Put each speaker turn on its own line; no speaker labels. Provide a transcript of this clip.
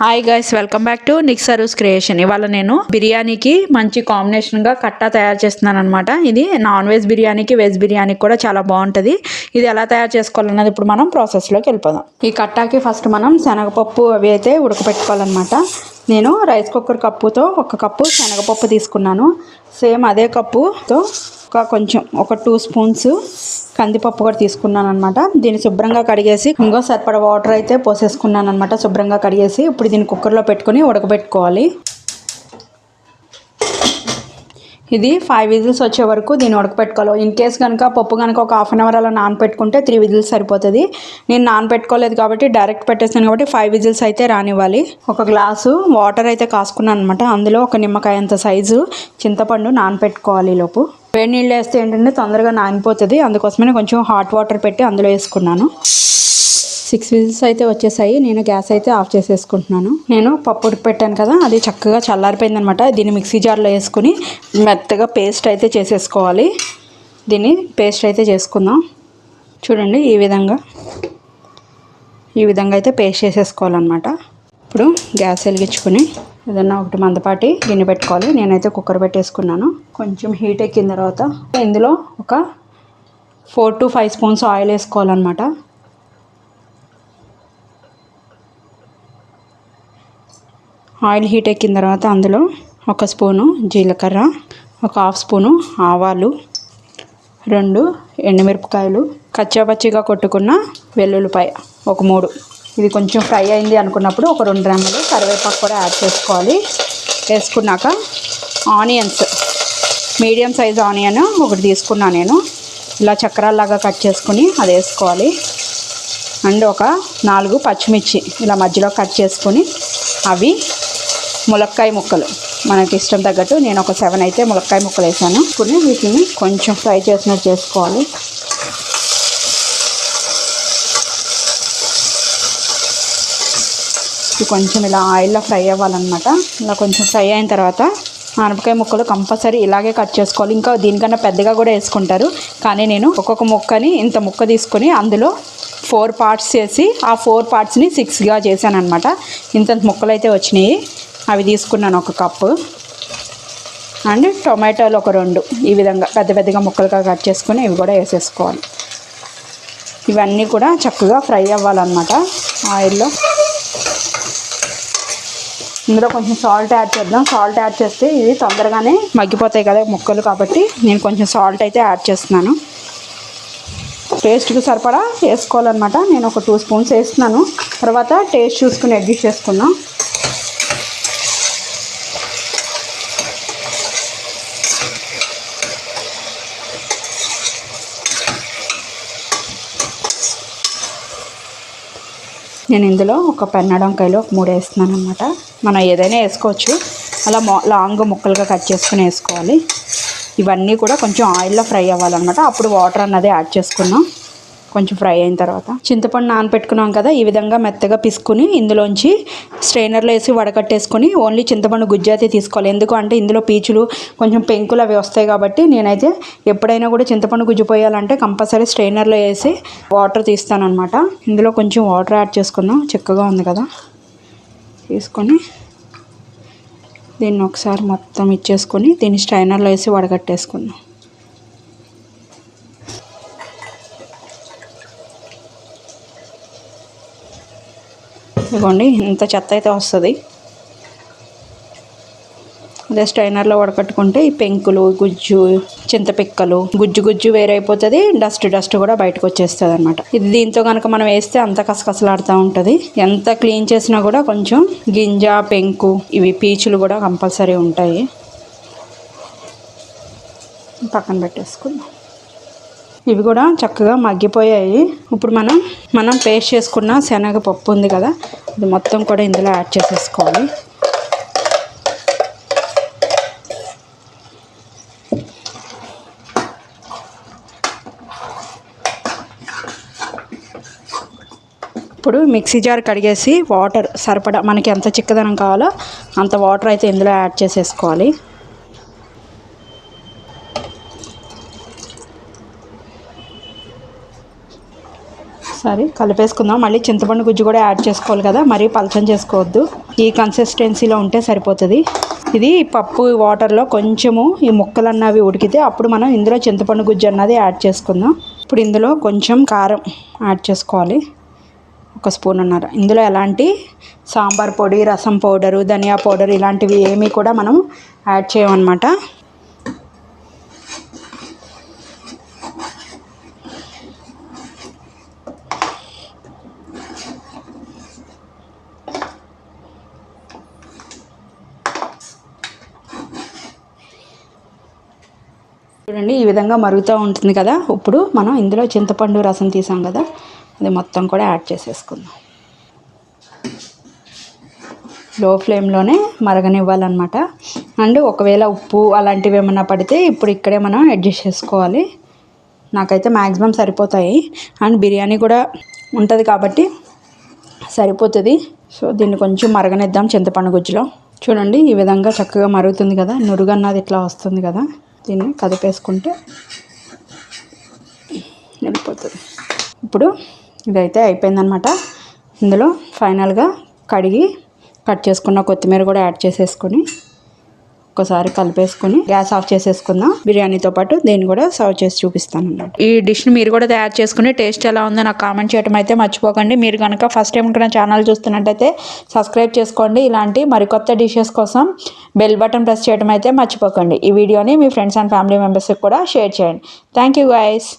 Hi guys, welcome back to Nick service creation. ఇవాళ నేను బిర్యానీకి మంచి కాంబినేషన్గా కట్టా తయారు చేస్తున్నాను అనమాట. ఇది నాన్ వెజ్ బిర్యానీకి, వెజ్ బిర్యానీకి కూడా చాలా బాగుంటుంది. ఇది ఎలా తయారు చేసుకోవాలన్నది ఇప్పుడు మనం ప్రాసెస్లోకి వెళ్ళిపోదాం. ఈ కట్టాకి ఫస్ట్ మనం శనగపప్పు అవి అయితే ఉడకపెట్టుకోవాలన్నమాట. నేను రైస్ కుక్కర్ కప్పుతో 1 కప్పు శనగపప్పు తీసుకున్నాను. సేమ్ అదే కప్పుతో ఒక 2 స్పూన్స్ కందిపప్పు కూడా తీసుకున్నాను అనమాట. దీన్ని శుభ్రంగా కడిగేసి ఇంకో సరిపడ వాటర్ అయితే పోసేసుకున్నాను అనమాట. శుభ్రంగా కడిగేసి ఇప్పుడు దీన్ని కుక్కర్లో పెట్టుకుని ఉడకబెట్టుకోవాలి. ఇది 5 విజిల్స్ వచ్చే వరకు దీన్ని ఉడకపెట్టుకోవాలి. ఇన్ కేస్ కనుక పప్పు కనుక ఒక హాఫ్ అన్ అవర్ అలా నానపెట్టుకుంటే 3 విజిల్స్ సరిపోతుంది. నేను నానపెట్టుకోలేదు కాబట్టి డైరెక్ట్ పెట్టేస్తాను కాబట్టి 5 విజిల్స్ అయితే రానివ్వాలి. 1 గ్లాసు వాటర్ అయితే కాసుకున్నాను అనమాట. అందులో 1 నిమ్మకాయ అంత సైజు చింతపండు నానపెట్టుకోవాలి. లోపు వేడి నీళ్ళు వేస్తే ఏంటంటే తొందరగా నానిపోతుంది. అందుకోసమే కొంచెం హాట్ వాటర్ పెట్టి అందులో వేసుకున్నాను. 6 విజిల్స్ అయితే వచ్చేసాయి. నేను గ్యాస్ అయితే ఆఫ్ చేసేసుకుంటున్నాను. నేను పప్పు ఉడికి పెట్టాను కదా, అది చక్కగా చల్లారిపోయింది అనమాట. దీన్ని మిక్సీ జార్లో వేసుకుని మెత్తగా పేస్ట్ అయితే చేసేసుకోవాలి. దీన్ని పేస్ట్ అయితే చేసుకుందాం. చూడండి, ఈ విధంగా అయితే పేస్ట్ చేసేసుకోవాలన్నమాట. ఇప్పుడు గ్యాస్ వెలిగించుకుని ఏదన్నా ఒకటి మందపాటి గిన్నె పెట్టుకోవాలి. నేనైతే కుక్కర్ పెట్టేసుకున్నాను. కొంచెం హీట్ ఎక్కిన తర్వాత ఇందులో ఒక 4 to 5 స్పూన్స్ ఆయిల్ వేసుకోవాలన్నమాట. ఆయిల్ హీట్ ఎక్కిన తర్వాత అందులో 1 స్పూను జీలకర్ర, 1 హాఫ్ స్పూను ఆవాలు, 2 ఎండుమిరపకాయలు, కచ్చాపచ్చిగా కొట్టుకున్న వెల్లుల్లిపాయ 3. ఇది కొంచెం ఫ్రై అయింది అనుకున్నప్పుడు ఒక 2 రెమ్మలు కరివేపాకు కూడా యాడ్ చేసుకోవాలి. వేసుకున్నాక ఆనియన్స్, మీడియం సైజ్ ఆనియన్ 1 తీసుకున్నా నేను. ఇలా చక్రాల్లాగా కట్ చేసుకుని అది వేసుకోవాలి. అండ్ ఒక 4 పచ్చిమిర్చి ఇలా మధ్యలో కట్ చేసుకొని అవి ములక్కాయ ముక్కలు మనకి ఇష్టం తగ్గట్టు నేను ఒక 7 అయితే ములక్కాయ ముక్కలు వేసాను. వీటిని కొంచెం ఫ్రై చేసినట్టు చేసుకోవాలి. కొంచెం ఇలా ఆయిల్లో ఫ్రై అవ్వాలన్నమాట. ఇలా కొంచెం ఫ్రై అయిన తర్వాత ఆనపకాయ ముక్కలు కంపల్సరీ ఇలాగే కట్ చేసుకోవాలి. ఇంకా దీనికన్నా పెద్దగా కూడా వేసుకుంటారు, కానీ నేను ఒక్కొక్క ముక్కని ఇంత ముక్క తీసుకొని అందులో 4 పార్ట్స్ చేసి ఆ 4 పార్ట్స్ని 6గా చేశాను అనమాట. ఇంత ముక్కలు అయితే వచ్చినాయి. అవి తీసుకున్నాను 1 కప్పు. అండ్ టొమాటోలు ఒక 2 ఈ విధంగా పెద్దగా ముక్కలుగా కట్ చేసుకొని ఇవి కూడా వేసేసుకోవాలి. ఇవన్నీ కూడా చక్కగా ఫ్రై అవ్వాలన్నమాట ఆయిల్లో. ఇందులో కొంచెం సాల్ట్ యాడ్ చేద్దాం. సాల్ట్ యాడ్ చేస్తే ఇవి తొందరగానే మగ్గిపోతాయి కదా ముక్కలు, కాబట్టి నేను కొంచెం సాల్ట్ అయితే యాడ్ చేస్తున్నాను. టేస్ట్కి సరిపడా వేసుకోవాలన్నమాట. నేను ఒక 2 స్పూన్స్ వేస్తున్నాను. తర్వాత టేస్ట్ చూసుకుని అడ్జస్ట్ చేసుకుందాం. నేను ఇందులో ఒక పెన్నడంకాయలు 3 వేస్తున్నాను అనమాట. మనం ఏదైనా వేసుకోవచ్చు. అలా లాంగ్ ముక్కలుగా కట్ చేసుకుని వేసుకోవాలి. ఇవన్నీ కూడా కొంచెం ఆయిల్లో ఫ్రై అవ్వాలన్నమాట. అప్పుడు వాటర్ అన్నది యాడ్ చేసుకున్నాం. కొంచెం ఫ్రై అయిన తర్వాత చింతపండు నానపెట్టుకున్నాం కదా, ఈ విధంగా మెత్తగా పిసుకుని ఇందులోంచి స్ట్రైనర్లో వేసి వడకట్టేసుకొని ఓన్లీ చింతపండు గుజ్జు అయితే తీసుకోవాలి. ఎందుకు అంటే ఇందులో పీచులు కొంచెం పెంకులు అవి వస్తాయి కాబట్టి నేనైతే ఎప్పుడైనా కూడా చింతపండు గుజ్జు పోయాలంటే కంపల్సరీ స్ట్రైనర్లో వేసి వాటర్ తీస్తాను అనమాట. ఇందులో కొంచెం వాటర్ యాడ్ చేసుకుందాం. చిక్కగా ఉంది కదా, తీసుకొని దీన్ని ఒకసారి మొత్తం ఇచ్చేసుకొని దీన్ని స్ట్రైనర్లో వేసి వడకట్టేసుకుందాం. ఇదిగోండి, ఇంత చెత్త అయితే వస్తుంది. అదే స్ట్రైనర్లో వడకట్టుకుంటే ఈ పెంకులు, గుజ్జు, చింతపిక్కలు, గుజ్జు వేరైపోతుంది. డస్ట్ కూడా బయటకు వచ్చేస్తుంది అనమాట. ఇది దీంతో కనుక మనం వేస్తే అంత కసకసలాడుతూ ఉంటుంది. ఎంత క్లీన్ చేసినా కూడా కొంచెం గింజ, పెంకు, ఇవి పీచులు కూడా కంపల్సరీ ఉంటాయి. పక్కన పెట్టేసుకుందాం. ఇవి కూడా చక్కగా మగ్గిపోయాయి. ఇప్పుడు మనం పేస్ట్ చేసుకున్న శనగపప్పు ఉంది కదా, అది మొత్తం కూడా ఇందులో యాడ్ చేసేసుకోవాలి. ఇప్పుడు మిక్సీ జార్ కడిగేసి వాటర్ సరిపడా మనకి ఎంత చిక్కదనం కావాలో అంత వాటర్ అయితే ఇందులో యాడ్ చేసేసుకోవాలి. ఒకసారి కలిపేసుకుందాం. మళ్ళీ చింతపండు గుజ్జు కూడా యాడ్ చేసుకోవాలి కదా, మరీ పలచం చేసుకోవద్దు. ఈ కన్సిస్టెన్సీలో ఉంటే సరిపోతుంది. ఇది పప్పు వాటర్లో కొంచెము ఈ ముక్కలు అన్నవి ఉడికితే అప్పుడు మనం ఇందులో చింతపండు గుజ్జు అన్నది యాడ్ చేసుకుందాం. ఇప్పుడు ఇందులో కొంచెం కారం యాడ్ చేసుకోవాలి, 1 స్పూన్ అన్నారు. ఇందులో ఎలాంటి సాంబార్ పొడి, రసం పౌడరు, ధనియా పౌడర్ ఇలాంటివి ఏమీ కూడా మనం యాడ్ చేయమన్నమాట. చూడండి ఈ విధంగా మరుగుతూ ఉంటుంది కదా. ఇప్పుడు మనం ఇందులో చింతపండు రసం తీసాం కదా, అది మొత్తం కూడా యాడ్ చేసేసుకుందాం. లో ఫ్లేమ్లోనే మరగనివ్వాలన్నమాట. అండ్ ఒకవేళ ఉప్పు అలాంటివి ఏమన్నా పడితే ఇప్పుడు ఇక్కడే మనం అడ్జస్ట్ చేసుకోవాలి. నాకైతే మ్యాక్సిమం సరిపోతాయి. అండ్ బిర్యానీ కూడా ఉంటుంది కాబట్టి సరిపోతుంది. సో దీన్ని కొంచెం మరగనిద్దాం చింతపండు గుజ్జులో. చూడండి ఈ విధంగా చక్కగా మరుగుతుంది కదా, నురుగు అన్నది ఇట్లా వస్తుంది కదా. దీన్ని కదిపేసుకుంటే వెళ్ళిపోతుంది. ఇప్పుడు ఇదైతే అయిపోయిందనమాట. ఇందులో ఫైనల్గా కడిగి కట్ చేసుకున్న కొత్తిమీర కూడా యాడ్ చేసేసుకొని ఒక్కసారి కలిపేసుకొని గ్యాస్ ఆఫ్ చేసేసుకుందాం. బిర్యానీతో పాటు దీన్ని కూడా సర్వ్ చేసి చూపిస్తాను అన్నమాట. ఈ డిష్ని మీరు కూడా తయారు చేసుకుని టేస్ట్ ఎలా ఉందో నాకు కామెంట్ చేయడం అయితే మర్చిపోకండి. మీరు కనుక ఫస్ట్ టైం ఇక్కడ ఛానల్ చూస్తున్నట్టయితే సబ్స్క్రైబ్ చేసుకోండి. ఇలాంటి మరికొత్త డిషెస్ కోసం బెల్ బటన్ ప్రెస్ చేయడం అయితే మర్చిపోకండి. ఈ వీడియోని మీ ఫ్రెండ్స్ అండ్ ఫ్యామిలీ మెంబర్స్కి కూడా షేర్ చేయండి. Thank you guys.